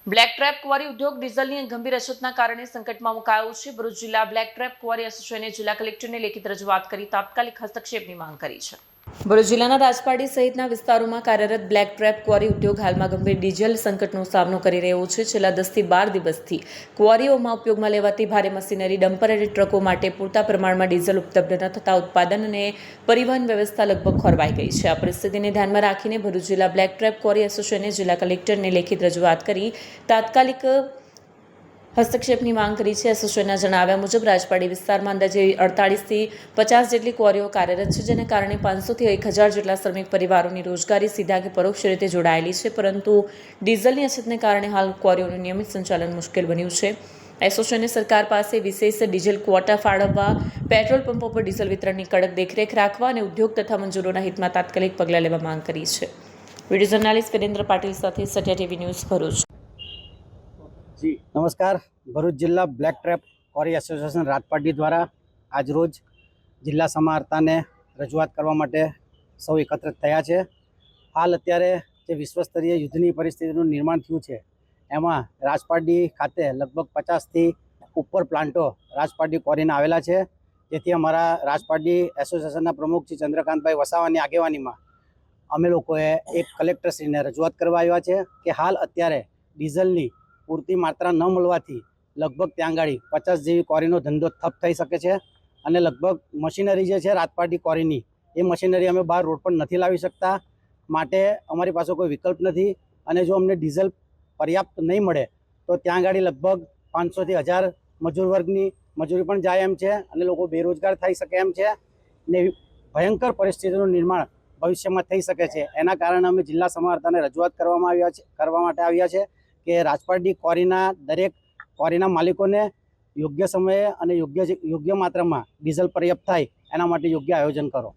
Black trap quarry ઉદ્યોગ ડીઝલની ગંભીર અછતના કારણે સંકટમાં મુકાયો છે। ભરૂચ જિલ્લા બ્લેક ટ્રેપ ક્વોરી એસોસિએશને જિલ્લા કલેક્ટરને લેખિત રજૂઆત કરી તાત્કાલિક હસ્તક્ષેપની માંગ કરી છે। ભરૂચ જિલ્લાના રાજપારડી સહિતના વિસ્તારોમાં કાર્યરત બ્લેક ટ્રેપ ક્વોરી ઉદ્યોગ હાલમાં ગંભીર ડીઝલ સંકટનો સામનો કરી રહ્યો છે। છેલ્લા 10 થી 12 દિવસથી ક્વોરીઓમાં ઉપયોગમાં લેવાતી ભારે મશીનરી, ડમ્પર અને ટ્રકો માટે પૂરતા પ્રમાણમાં ડીઝલ ઉપલબ્ધ ન થતા ઉત્પાદન અને પરિવહન વ્યવસ્થા લગભગ ખોરવાઈ ગઈ છે। આ પરિસ્થિતિને ધ્યાનમાં રાખીને ભરૂચ જિલ્લા બ્લેક ટ્રેપ ક્વોરી એસોસિએશને જિલ્લા કલેક્ટરને લેખિત રજૂઆત કરી તાત્કાલિક હસ્તક્ષેપની માંગ કરી છે। એસોસિએશનના જણાવ્યા મુજબ રાજપારડી વિસ્તારમાં અંદાજે 48 થી 50 જેટલી ક્વોરીઓ કાર્યરત છે, જેને કારણે 500 થી 1000 જેટલા શ્રમિક પરિવારોની રોજગારી સીધા કે પરોક્ષ રીતે જોડાયેલી છે, પરંતુ ડીઝલની અછતને કારણે હાલ ક્વોરીઓનું નિયમિત સંચાલન મુશ્કેલ બન્યું છે। એસોસિએશને સરકાર પાસે વિશેષ ડીઝલ ક્વોટા ફાળવવા, પેટ્રોલ પંપો પર ડીઝલ વિતરણની કડક દેખરેખ રાખવા અને ઉદ્યોગ તથા મજૂરોના હિતમાં તાત્કાલિક પગલાં લેવા માંગ કરી છે। વિડીયો જર્નાલિસ્ટ વિરેન્દ્ર પાટીલ સાથે સત્યા ટીવી ન્યૂઝ ભરૂચ। जी नमस्कार। भरूच जिला ब्लेक ट्रेप क्वोरी एसोसिएशन राजपारडी द्वारा आज रोज जिला समाहर्ता ने रजूआत करवा माटे सौ एकत्रित थया छे। हाल अत्यारे जे विश्वस्तरीय युद्धनी परिस्थितिनुं निर्माण थयुं छे एमां राजपारडी खाते लगभग 50 थी उपर प्लांटो राजपारडी क्वोरीना आवेला छे, जेथी अमारा राजपारडी एसोसिएशनना प्रमुख श्री चंद्रकांतभाई वसावानी आगेवानीमां अमे लोकोए एक कलेक्टरश्रीने रजूआत करवा आव्या छे के हाल अत्यारे डीजलनी पूरती मात्रा न मळवाथी लगभग त्यां आगाड़ी 50 जेवी क्वोरीनो धंधो ठप थई शके छे अने लगभग मशीनरी जे छे राजपारडी क्वोरीनी ए मशीनरी अमे बहार रोड पर नहीं लावी शकता, माटे अमारी पासे कोई विकल्प नहीं। अने जो अमने डीजल पर्याप्त नहीं मळे तो त्यां आगाड़ी लगभग 500 થી 1000 मजूर वर्गनी मजूरी पण जाय एम छे अने लोको बेरोजगार थई शके एम छे ने भयंकर परिस्थितिनुं निर्माण भविष्यमां थई शके छे। एना कारणे अमे जिल्ला समाहर्ताने रजूआत करवा माटे आव्या छे के राजपारडी क्वोरीना दरेक क्वोरीना मालिकोने योग्य समये अने योग्य मात्रा में डीजल पर्याप्त थाय एना माटे योग्य आयोजन करो।